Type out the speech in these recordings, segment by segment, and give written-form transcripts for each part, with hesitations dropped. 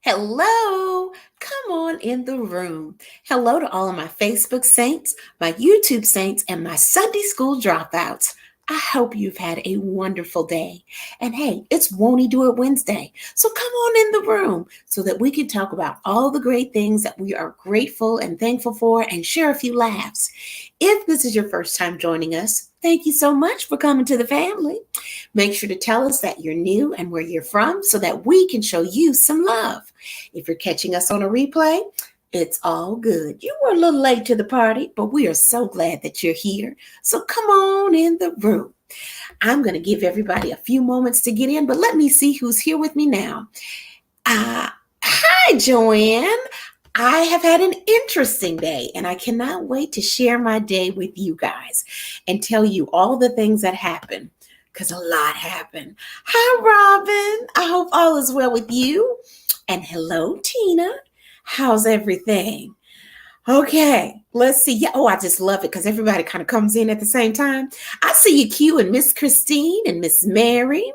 Hello, come on in the room. Hello to all of my Facebook saints, my YouTube saints, and my Sunday school dropouts. I hope you've had a wonderful day. And hey, it's Won't He Do It Wednesday. So come on in the room so that we can talk about all the great things that we are grateful and thankful for and share a few laughs. If this is your first time joining us, thank you so much for coming to the family. Make sure to tell us that you're new and where you're from so that we can show you some love. If you're catching us on a replay, it's all good. You were a little late to the party, but we are so glad that you're here. So come on in the room. I'm going to give everybody a few moments to get in, but let me see who's here with me now. Hi, Joanne. I have had an interesting day, and I cannot wait to share my day with you guys and tell you all the things that happened, because a lot happened. Hi, Robin. I hope all is well with you. And hello, Tina. How's everything? Okay, let's see. Yeah, I just love it because everybody kind of comes in at the same time. I see you, Q, and Miss Christine and Miss Mary.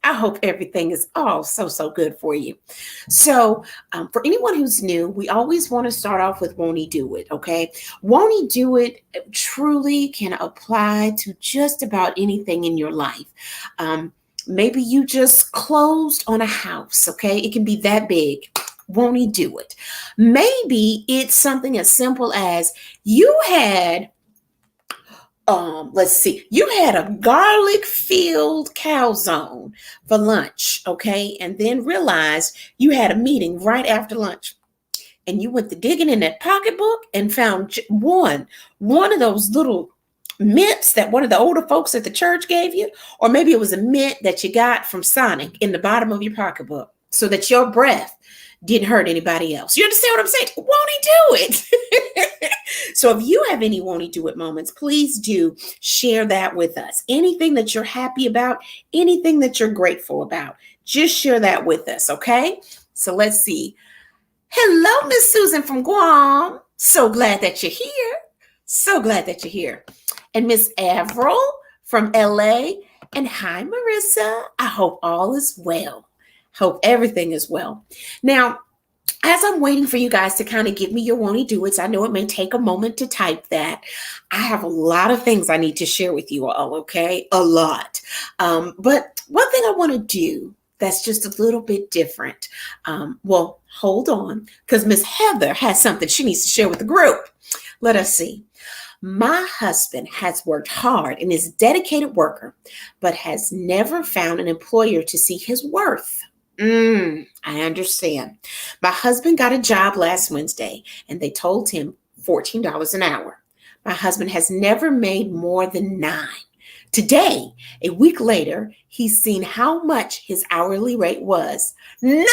I hope everything is all so good for you. So for anyone who's new, we always want to start off with Won't He Do It, okay? Won't He Do It truly can apply to just about anything in your life. Maybe you just closed on a house, okay? It can be that big. Won't He do it? Maybe it's something as simple as you had you had a garlic-filled calzone for lunch, okay? And then realized you had a meeting right after lunch. And you went to digging in that pocketbook and found one of those little mints that one of the older folks at the church gave you, or maybe it was a mint that you got from Sonic in the bottom of your pocketbook so that your breath didn't hurt anybody else. You understand what I'm saying? Won't He do it? So if you have any Won't He Do It moments, please do share that with us. Anything that you're happy about, anything that you're grateful about, just share that with us, okay? So let's see. Hello, Miss Susan from Guam. So glad that you're here. So glad that you're here. And Miss Avril from LA. And hi, Marissa. I hope all is well. Hope everything is well. Now, as I'm waiting for you guys to kind of give me your Won't He Do It's, I know it may take a moment to type that. I have a lot of things I need to share with you all, okay? A lot. But one thing I want to do that's just a little bit different. Hold on, because Miss Heather has something she needs to share with the group. Let us see. My husband has worked hard and is a dedicated worker, but has never found an employer to see his worth. I understand. My husband got a job last Wednesday and they told him $14 an hour. My husband has never made more than $9. Today, a week later, he's seen how much his hourly rate was. $19.32.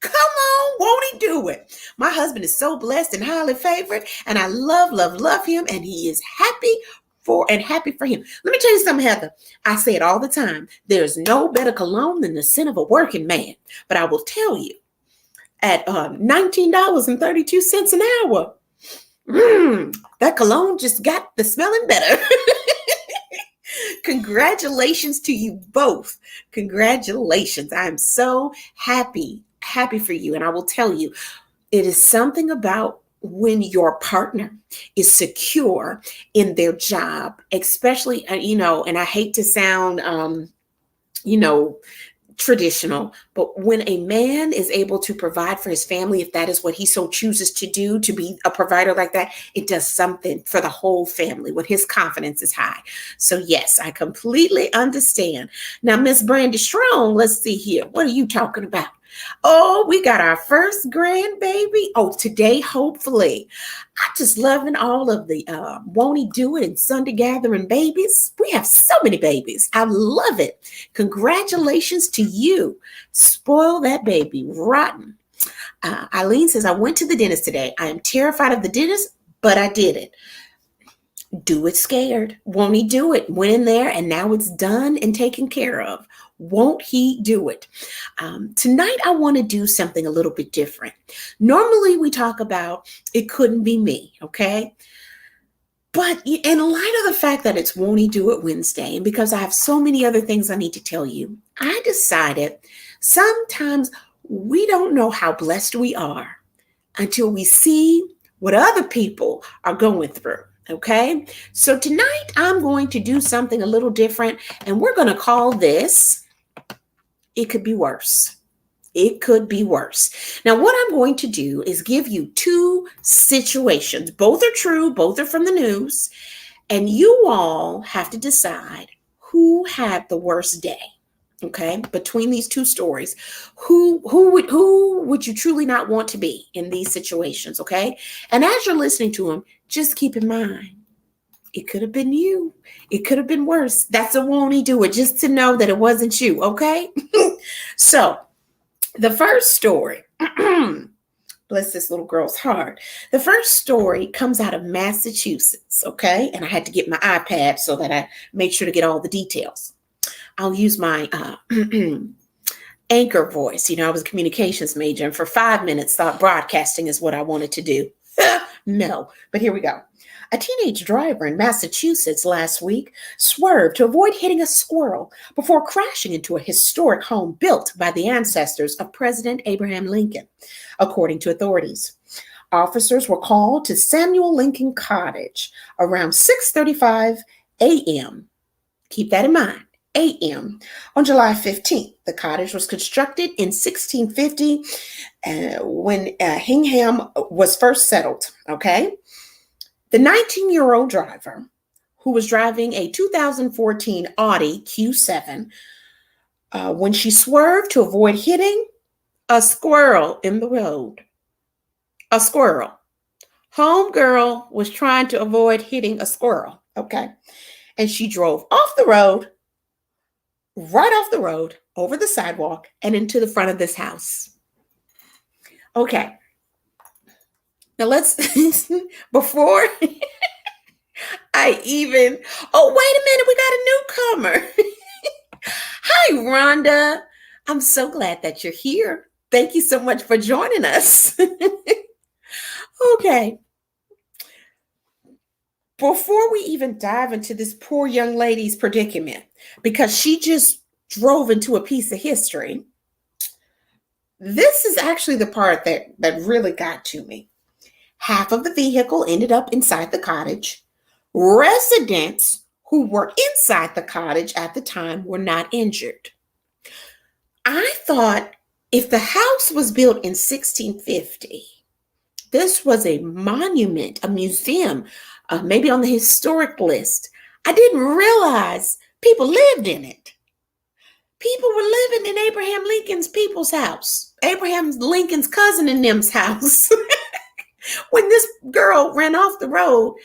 Come on, won't he do it? My husband is so blessed and highly favored, and I love him, and he is happy for him. Let me tell you something, Heather. I say it all the time. There's no better cologne than the scent of a working man. But I will tell you, at $19.32 an hour, that cologne just got the smelling better. Congratulations to you both. Congratulations. I'm so happy for you. And I will tell you, it is something about when your partner is secure in their job, especially, and I hate to sound, traditional, but when a man is able to provide for his family, if that is what he so chooses to do, to be a provider like that, it does something for the whole family when his confidence is high. So yes, I completely understand. Now, Miss Brandy Strong, let's see here. What are you talking about? Oh, we got our first grandbaby. Oh, today, hopefully. I'm just loving all of the Won't He Do It and Sunday gathering babies. We have so many babies. I love it. Congratulations to you. Spoil that baby rotten. Eileen says, I went to the dentist today. I am terrified of the dentist, but I did it. Do it scared. Won't he do it? Went in there and now it's done and taken care of. Won't he do it? Tonight, I want to do something a little bit different. Normally, we talk about it couldn't be me, okay? But in light of the fact that it's Won't He Do It Wednesday, and because I have so many other things I need to tell you, I decided sometimes we don't know how blessed we are until we see what other people are going through. Okay. So tonight I'm going to do something a little different, and we're going to call this It Could Be Worse. It could be worse. Now, what I'm going to do is give you two situations. Both are true, both are from the news, and you all have to decide who had the worst day. Okay, between these two stories, who would you truly not want to be in these situations? Okay, and as you're listening to them, just keep in mind it could have been you. It could have been worse. That's a Won't He Do It, just to know that it wasn't you. Okay, so the first story. Bless this little girl's heart. The first story comes out of Massachusetts. Okay, and I had to get my iPad so that I made sure to get all the details. I'll use my anchor voice. I was a communications major, and for 5 minutes thought broadcasting is what I wanted to do. No, but here we go. A teenage driver in Massachusetts last week swerved to avoid hitting a squirrel before crashing into a historic home built by the ancestors of President Abraham Lincoln, according to authorities. Officers were called to Samuel Lincoln Cottage around 6:35 a.m. Keep that in mind. A.m. on July 15th. The cottage was constructed in 1650 when Hingham was first settled. Okay. The 19-year-old driver, who was driving a 2014 Audi Q7, when she swerved to avoid hitting a squirrel in the road. A squirrel. Homegirl was trying to avoid hitting a squirrel. Okay. And she drove off the road, right off the road, over the sidewalk, and into the front of this house. Okay. Now let's, before I even, oh, wait a minute, we got a newcomer. Hi, Rhonda. I'm so glad that you're here. Thank you so much for joining us. Okay. Before we even dive into this poor young lady's predicament, because she just drove into a piece of history, this is actually the part that really got to me. Half of the vehicle ended up inside the cottage. Residents who were inside the cottage at the time were not injured. I thought if the house was built in 1650, this was a monument, a museum, maybe on the historic list. I didn't realize people lived in it. People were living in Abraham Lincoln's people's house, Abraham Lincoln's cousin in them's house. When this girl ran off the road,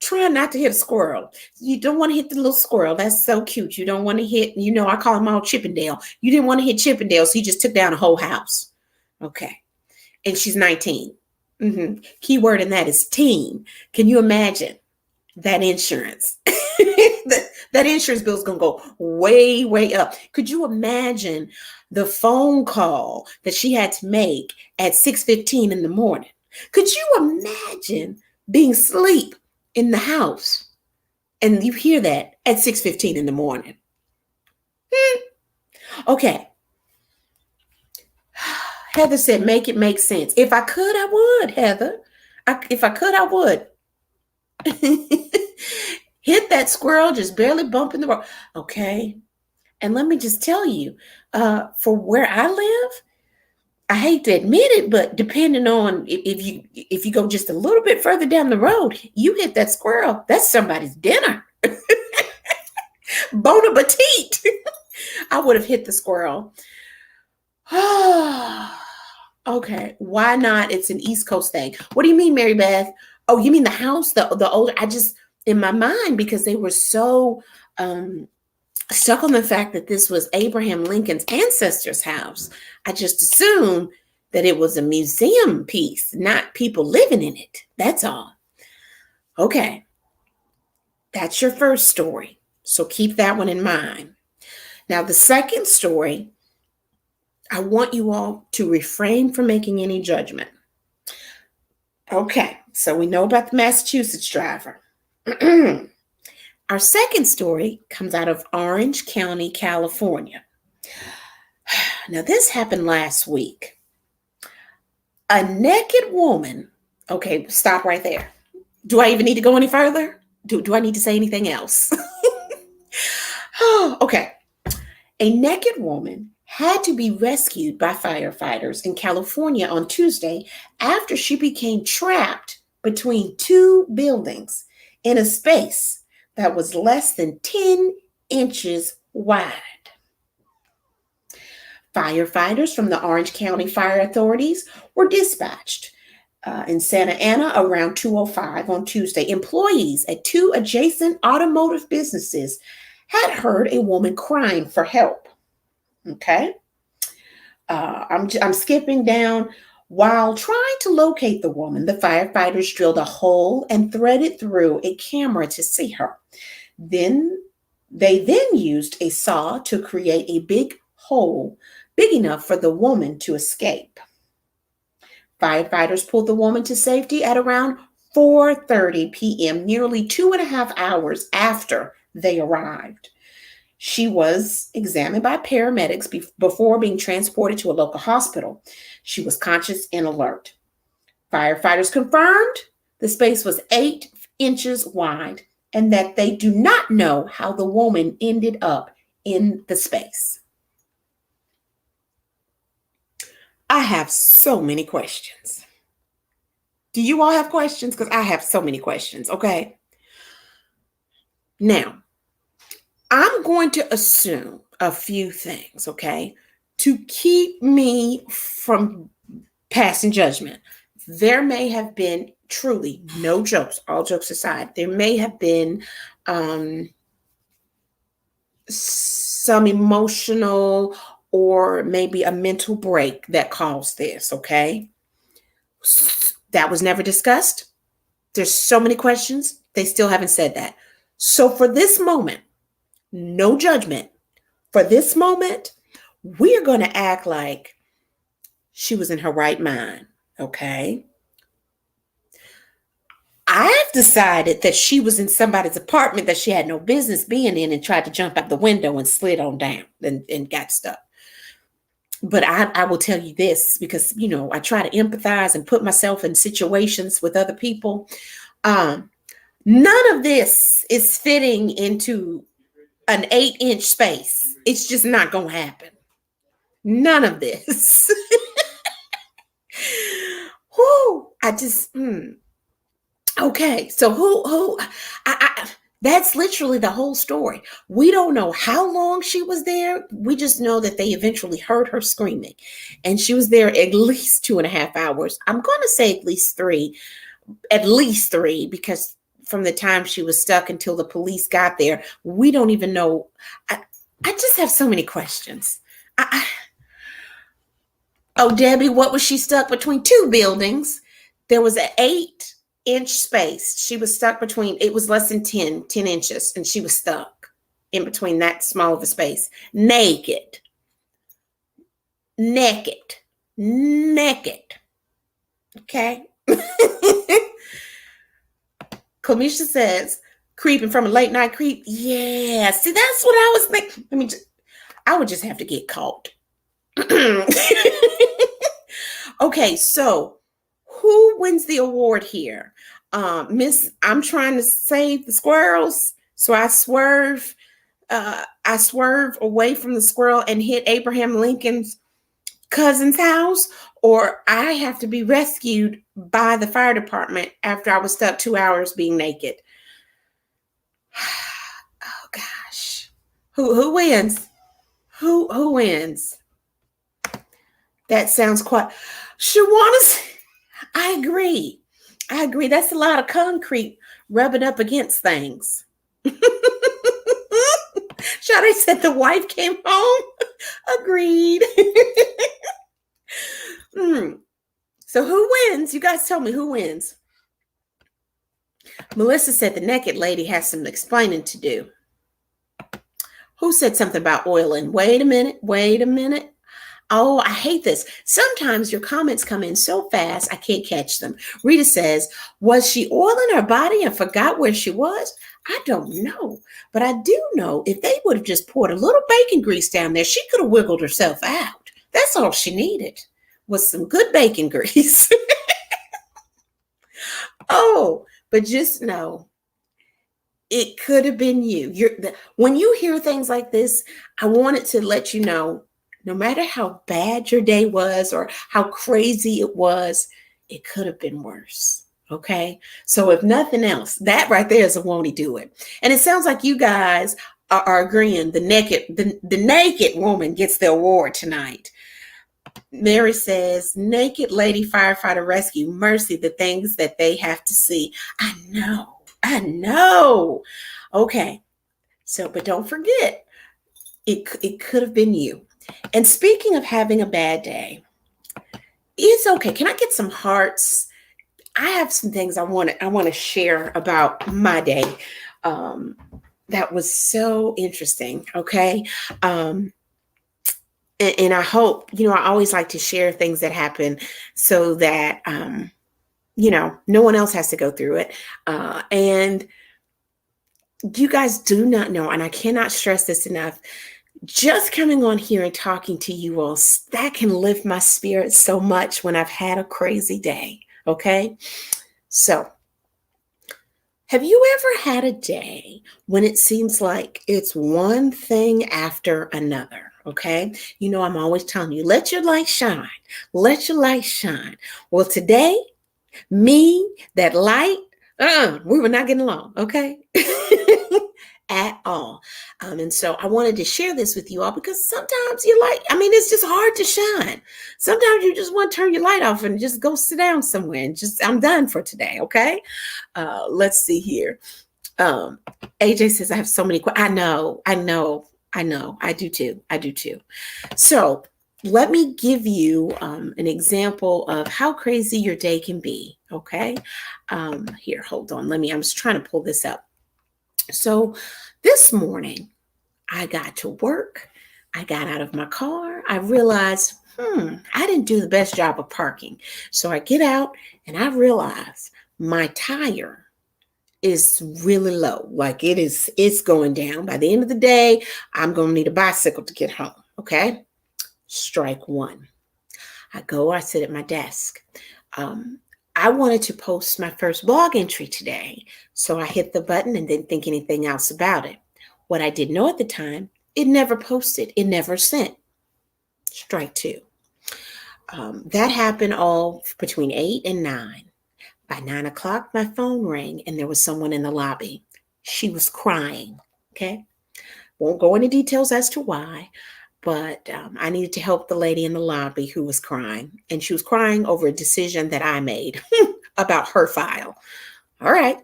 trying not to hit a squirrel. You don't want to hit the little squirrel. That's so cute. You don't want to hit, I call them all Chippendale. You didn't want to hit Chippendale, so you just took down a whole house. Okay. And she's 19. Key word in that is teen. Can you imagine that insurance? that insurance bill is going to go way, way up. Could you imagine the phone call that she had to make at 6:15 in the morning? Could you imagine being asleep in the house and you hear that at 6:15 in the morning? Okay. Heather said, make it make sense. If I could, I would, Heather. If I could, I would. Hit that squirrel, just barely bumping the road. Okay. And let me just tell you, for where I live, I hate to admit it, but depending on if you go just a little bit further down the road, you hit that squirrel, that's somebody's dinner. Bon appetit. I would have hit the squirrel. Okay, why not? It's an East Coast thing. What do you mean, Mary Beth? Oh, you mean the house, the older? I just, in my mind, because they were so stuck on the fact that this was Abraham Lincoln's ancestors' house, I just assumed that it was a museum piece, not people living in it. That's all. Okay, that's your first story. So keep that one in mind. Now, the second story, I want you all to refrain from making any judgment. Okay, So we know about the Massachusetts driver. Our second story comes out of Orange County, California. Now, this happened last week. A naked woman. Okay, stop right there. Do I even need to go any further? Do I need to say anything else? Okay. A naked woman had to be rescued by firefighters in California on Tuesday after she became trapped between two buildings in a space that was less than 10 inches wide. Firefighters from the Orange County Fire Authorities were dispatched in Santa Ana around 2:05 on Tuesday. Employees at two adjacent automotive businesses had heard a woman crying for help. Okay. I'm skipping down. While trying to locate the woman, the firefighters drilled a hole and threaded through a camera to see her. They used a saw to create a big hole big enough for the woman to escape. Firefighters pulled the woman to safety at around 4:30 p.m., nearly 2.5 hours after they arrived. She was examined by paramedics before being transported to a local hospital. She was conscious and alert. Firefighters confirmed the space was 8 inches wide and that they do not know how the woman ended up in the space. I have so many questions. Do you all have questions? Because I have so many questions, okay? Now, I'm going to assume a few things, okay, to keep me from passing judgment. There may have been, truly, no jokes, all jokes aside, there may have been some emotional or maybe a mental break that caused this, okay? That was never discussed. There's so many questions. They still haven't said that. So for this moment, no judgment. For this moment, we're going to act like she was in her right mind, okay? I've decided that she was in somebody's apartment that she had no business being in and tried to jump out the window and slid on down and got stuck. But I will tell you this because, you know, I try to empathize and put myself in situations with other people. None of this is fitting into an 8-inch space. It's just not going to happen. None of this. Whoo, okay. So that's literally the whole story. We don't know how long she was there. We just know that they eventually heard her screaming and she was there at least 2.5 hours. I'm going to say at least three, because from the time she was stuck until the police got there, we don't even know. I just have so many questions. Oh, Debbie, what was she stuck between two buildings? There was an 8-inch space. She was stuck between, it was less than 10 inches, and she was stuck in between that small of a space. Naked. Okay. Kamisha says, creeping from a late night creep. Yeah, see, that's what I was thinking. I would just have to get caught. Okay, so who wins the award here? I'm trying to save the squirrels, so I swerve away from the squirrel and hit Abraham Lincoln's cousin's house, or I have to be rescued by the fire department after I was stuck 2 hours being naked. Oh gosh. Who wins? Who wins? That sounds quite. Shawana, I agree. That's a lot of concrete rubbing up against things. Shade said the wife came home. Agreed. So who wins? You guys tell me who wins. Melissa said the naked lady has some explaining to do. Who said something about oiling? Wait a minute. Oh, I hate this. Sometimes your comments come in so fast, I can't catch them. Rita says, was she oiling her body and forgot where she was? I don't know. But I do know if they would have just poured a little bacon grease down there, she could have wiggled herself out. That's all she needed was some good bacon grease. Oh, but just know it could have been you. When you hear things like this, I wanted to let you know no matter how bad your day was or how crazy it was, it could have been worse. Okay. So, if nothing else, that right there is a won't he do it. And it sounds like you guys are agreeing the naked woman gets the award tonight. Mary says, naked lady firefighter rescue, mercy, the things that they have to see. I know. I know. Okay. So, but don't forget, it could have been you. And speaking of having a bad day, it's okay. Can I get some hearts? I have some things I want to share about my day. That was so interesting. Okay. And I hope, I always like to share things that happen so that, no one else has to go through it. And you guys do not know, and I cannot stress this enough, just coming on here and talking to you all, that can lift my spirit so much when I've had a crazy day. Okay. So, have you ever had a day when it seems like it's one thing after another? Okay. I'm always telling you, let your light shine. Let your light shine. Well, today, me, that light, we were not getting along. Okay. At all. And so I wanted to share this with you all because sometimes it's just hard to shine. Sometimes you just want to turn your light off and just go sit down somewhere and I'm done for today. Okay. Let's see here. AJ says, I have so many questions. I know. I do too. So let me give you an example of how crazy your day can be. Okay. Here, hold on. I'm just trying to pull this up. So this morning, I got to work. I got out of my car. I realized, I didn't do the best job of parking. So I get out and I realize my tire is really low. Like it's going down. By the end of the day, I'm going to need a bicycle to get home. Okay. Strike one. I sit at my desk. I wanted to post my first blog entry today. So I hit the button and didn't think anything else about it. What I didn't know at the time, it never posted. It never sent. Strike two. That happened all between 8 and 9. By 9 o'clock, my phone rang and there was someone in the lobby. She was crying. Okay. Won't go into details as to why, but I needed to help the lady in the lobby who was crying. And she was crying over a decision that I made about her file. All right.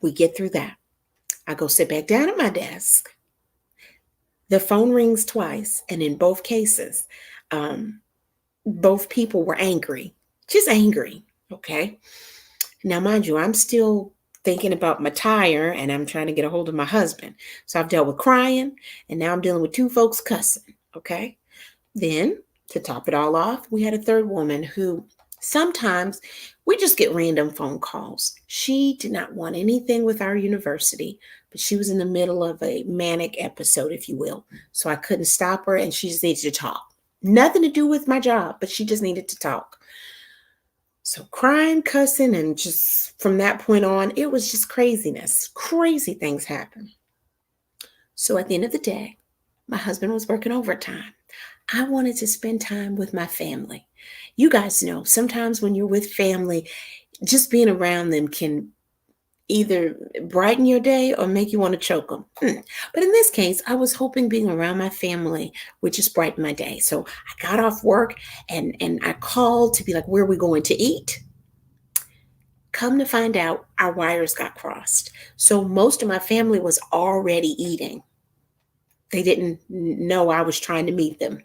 We get through that. I go sit back down at my desk. The phone rings twice. And in both cases, both people were angry, just angry. Okay. Now, mind you, I'm still thinking about my tire and I'm trying to get a hold of my husband. So I've dealt with crying and now I'm dealing with two folks cussing. Okay. Then to top it all off, we had a third woman who sometimes we just get random phone calls. She did not want anything with our university, but she was in the middle of a manic episode, if you will. So I couldn't stop her and she just needed to talk. Nothing to do with my job, but she just needed to talk. So crying, cussing, and just from that point on, it was just craziness. Crazy things happen. So at the end of the day, my husband was working overtime. I wanted to spend time with my family. You guys know, sometimes when you're with family, just being around them can either brighten your day or make you want to choke them. But in this case, I was hoping being around my family would just brighten my day. So I got off work and I called to be like, where are we going to eat? Come to find out, our wires got crossed. So most of my family was already eating. They didn't know I was trying to meet them.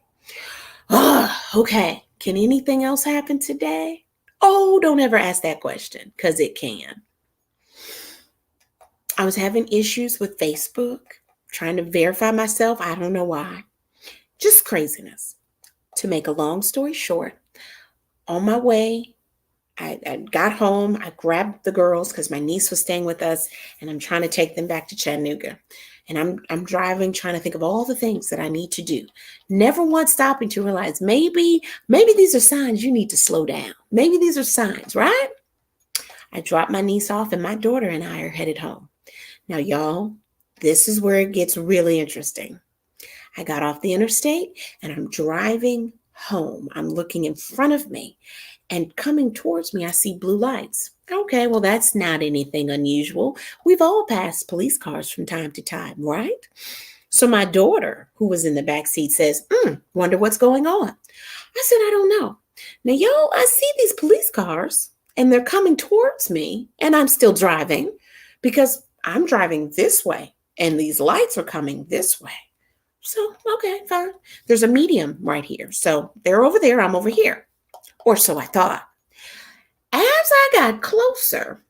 Okay. Can anything else happen today? Oh, don't ever ask that question because it can. I was having issues with Facebook, trying to verify myself. I don't know why. Just craziness. To make a long story short, on my way, I got home. I grabbed the girls because my niece was staying with us, and I'm trying to take them back to Chattanooga. And I'm driving, trying to think of all the things that I need to do. Never once stopping to realize maybe these are signs you need to slow down. Maybe these are signs, right? I dropped my niece off, and my daughter and I are headed home. Now, y'all, this is where it gets really interesting. I got off the interstate and I'm driving home. I'm looking in front of me, and coming towards me, I see blue lights. Okay, well, that's not anything unusual. We've all passed police cars from time to time, right? So my daughter, who was in the back seat, says, wonder what's going on. I said, I don't know. Now, y'all, I see these police cars and they're coming towards me, and I'm still driving because I'm driving this way and these lights are coming this way. So, okay, fine. There's a medium right here. So they're over there, I'm over here. Or so I thought. As I got closer,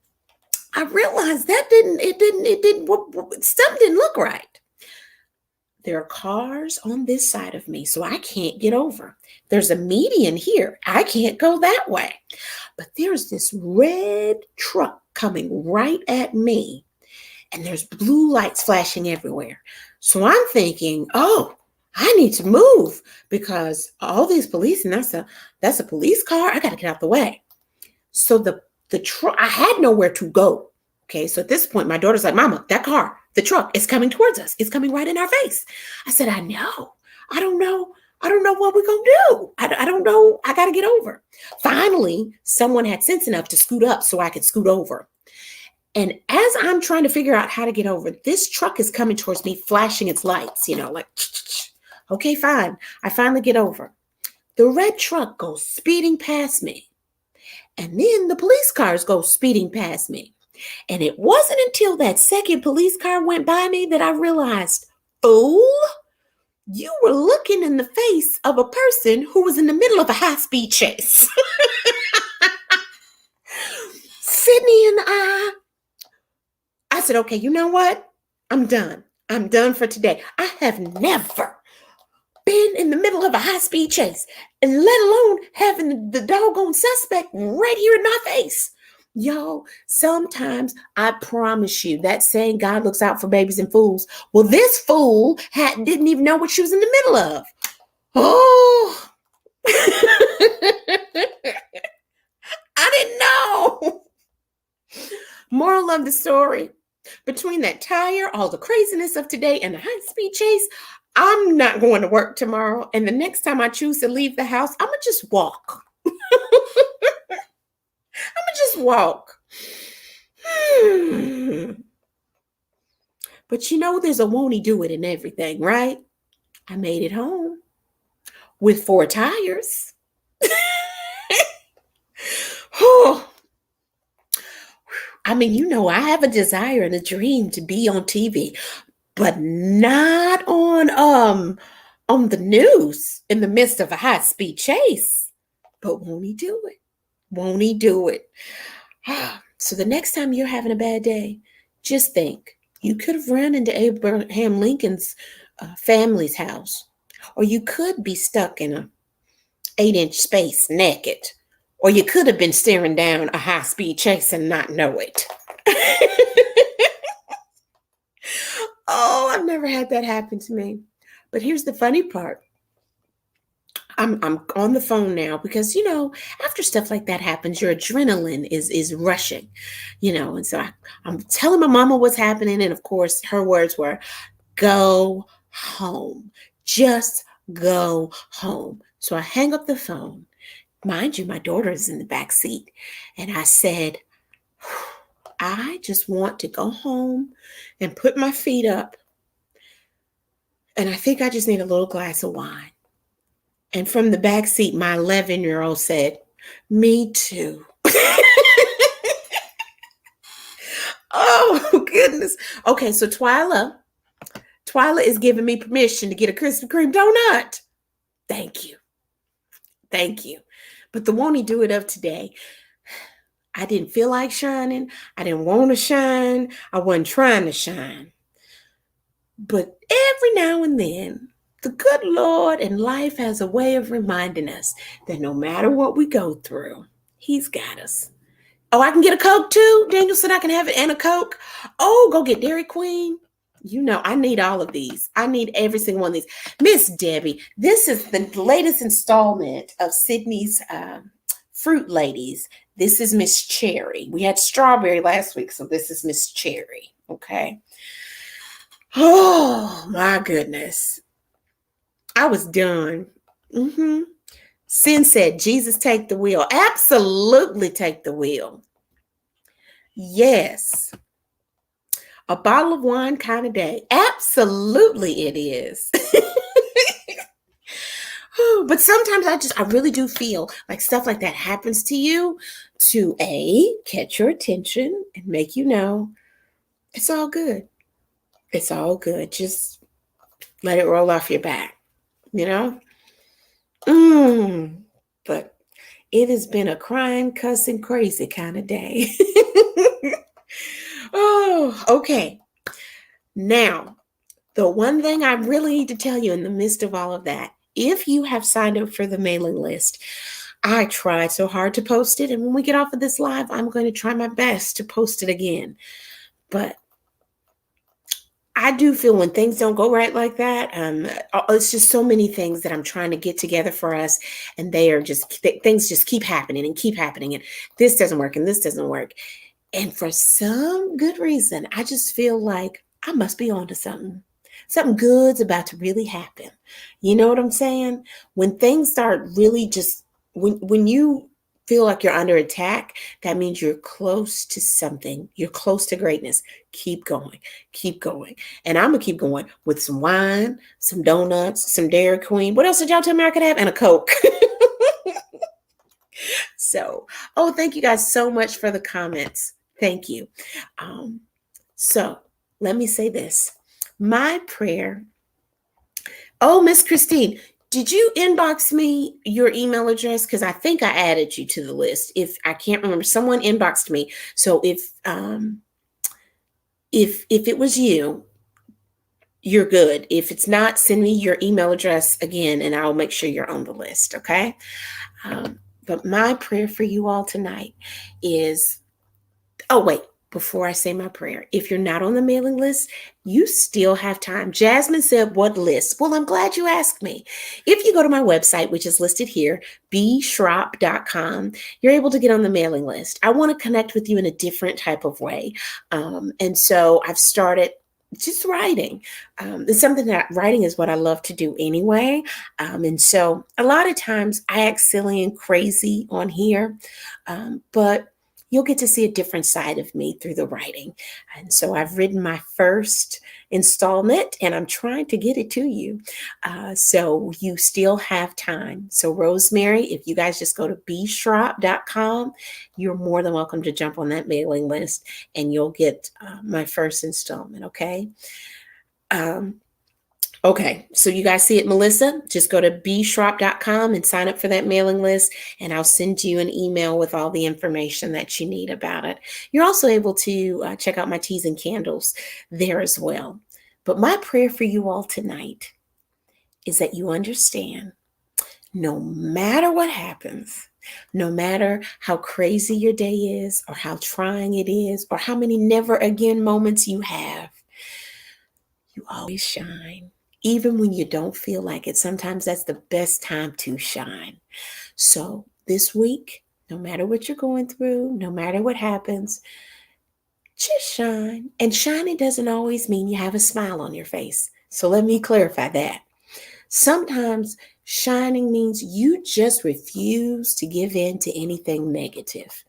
I realized something didn't look right. There are cars on this side of me, so I can't get over. There's a median here. I can't go that way. But there's this red truck coming right at me, and there's blue lights flashing everywhere. So I'm thinking, oh, I need to move because all these police, and that's a police car. I got to get out the way. So the truck, I had nowhere to go. Okay, so at this point, my daughter's like, Mama, that car, the truck is coming towards us. It's coming right in our face. I said, I know. I don't know what we're going to do. I don't know. I got to get over. Finally, someone had sense enough to scoot up so I could scoot over. And as I'm trying to figure out how to get over, this truck is coming towards me, flashing its lights, like, okay, fine. I finally get over. The red truck goes speeding past me. And then the police cars go speeding past me. And it wasn't until that second police car went by me that I realized, fool, you were looking in the face of a person who was in the middle of a high-speed chase. Sydney and I said, okay, you know what? I'm done. I'm done for today. I have never been in the middle of a high-speed chase, and let alone having the doggone suspect right here in my face. Y'all, sometimes I promise you that saying God looks out for babies and fools. Well, this fool didn't even know what she was in the middle of. Oh, I didn't know. Moral of the story, between that tire, all the craziness of today, and the high-speed chase, I'm not going to work tomorrow. And the next time I choose to leave the house, I'm going to just walk. Walk. But there's a won't he do it and everything, right? I made it home with 4 tires. I mean, I have a desire and a dream to be on TV, but not on the news in the midst of a high-speed chase. But won't he do it? Won't he do it? So the next time you're having a bad day, just think, you could have run into Abraham Lincoln's family's house, or you could be stuck in a 8-inch space naked, or you could have been staring down a high-speed chase and not know it. Oh, I've never had that happen to me. But here's the funny part. I'm on the phone now because, after stuff like that happens, your adrenaline is rushing, and so I'm telling my mama what's happening. And of course, her words were, go home, just go home. So I hang up the phone. Mind you, my daughter is in the back seat. And I said, I just want to go home and put my feet up. And I think I just need a little glass of wine. And from the back seat, my 11-year-old said, me too. Oh, goodness. Okay, so Twyla is giving me permission to get a Krispy Kreme donut. Thank you. But the won't he do it of today, I didn't feel like shining. I didn't want to shine. I wasn't trying to shine. But every now and then, The good Lord in life has a way of reminding us that no matter what we go through, He's got us. Oh, I can get a Coke too? Daniel said I can have it and a Coke. Oh, go get Dairy Queen. You know, I need all of these. I need every single one of these. Miss Debbie, this is the latest installment of Sydney's Fruit Ladies. This is Miss Cherry. We had strawberry last week, so this is Miss Cherry. Okay. Oh, my goodness. I was done. Sin said, Jesus, take the wheel. Absolutely take the wheel. Yes. A bottle of wine kind of day. Absolutely it is. But sometimes I really do feel like stuff like that happens to you to catch your attention and make you know it's all good. It's all good. Just let it roll off your back, you know? But it has been a crying, cussing, crazy kind of day. Oh, okay. Now, the one thing I really need to tell you in the midst of all of that, if you have signed up for the mailing list, I tried so hard to post it. And when we get off of this live, I'm going to try my best to post it again. But I do feel when things don't go right like that, it's just so many things that I'm trying to get together for us. And things just keep happening and keep happening. And this doesn't work and this doesn't work. And for some good reason, I just feel like I must be onto something. Something good's about to really happen. You know what I'm saying? When things start really when you feel like you're under attack, that means you're close to something. You're close to greatness. Keep going. Keep going. And I'm going to keep going with some wine, some donuts, some Dairy Queen. What else did y'all tell me I could have? And a Coke. So, thank you guys so much for the comments. Thank you. So let me say this. My prayer. Oh, Miss Christine, did you inbox me your email address? Because I think I added you to the list. If I can't remember, someone inboxed me. So if it was you, you're good. If it's not, send me your email address again, and I'll make sure you're on the list. Okay. But my prayer for you all tonight is. Oh, wait. Before I say my prayer, if you're not on the mailing list, you still have time. Jasmine said, what list? Well, I'm glad you asked me. If you go to my website, which is listed here, bschrop.com, you're able to get on the mailing list. I want to connect with you in a different type of way. And so I've started just writing. It's something that writing is what I love to do anyway. And so a lot of times I act silly and crazy on here, but you'll get to see a different side of me through the writing. And so I've written my first installment and I'm trying to get it to you. So you still have time. So Rosemary, if you guys just go to bschrop.com, you're more than welcome to jump on that mailing list and you'll get my first installment. Okay. Okay, so you guys see it, Melissa? Just go to bschrop.com and sign up for that mailing list, and I'll send you an email with all the information that you need about it. You're also able to check out my teas and candles there as well. But my prayer for you all tonight is that you understand, no matter what happens, no matter how crazy your day is, or how trying it is, or how many never again moments you have, you always shine. Even when you don't feel like it, sometimes that's the best time to shine. So this week, no matter what you're going through, no matter what happens, just shine. And shining doesn't always mean you have a smile on your face. So let me clarify that. Sometimes shining means you just refuse to give in to anything negative.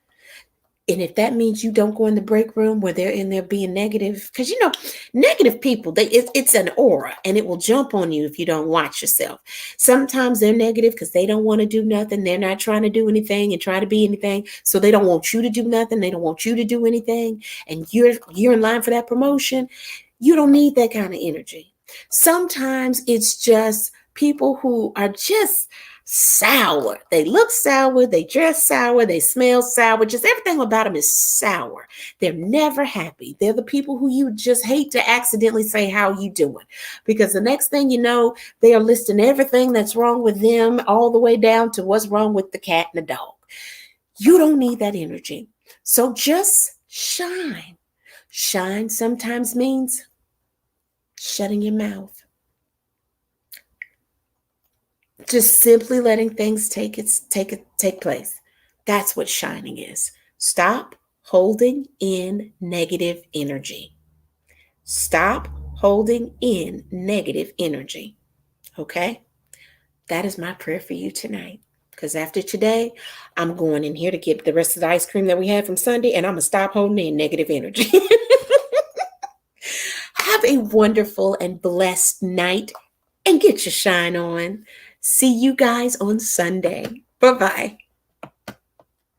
And if that means you don't go in the break room where they're in there being negative, because negative people, it's an aura and it will jump on you if you don't watch yourself. Sometimes they're negative because they don't want to do nothing. They're not trying to do anything and try to be anything. So they don't want you to do nothing. They don't want you to do anything. And you're in line for that promotion. You don't need that kind of energy. Sometimes it's just people who are just sour. They look sour, they dress sour, they smell sour, just everything about them is sour. They're never happy. They're the people who you just hate to accidentally say, how you doing? Because the next thing you know, they are listing everything that's wrong with them all the way down to what's wrong with the cat and the dog. You don't need that energy. So just shine. Shine sometimes means shutting your mouth. Just simply letting things take place. That's what shining is. Stop holding in negative energy. Stop holding in negative energy. Okay? That is my prayer for you tonight. Because after today, I'm going in here to get the rest of the ice cream that we had from Sunday, and I'm going to stop holding in negative energy. Have a wonderful and blessed night and get your shine on. See you guys on Sunday. Bye-bye.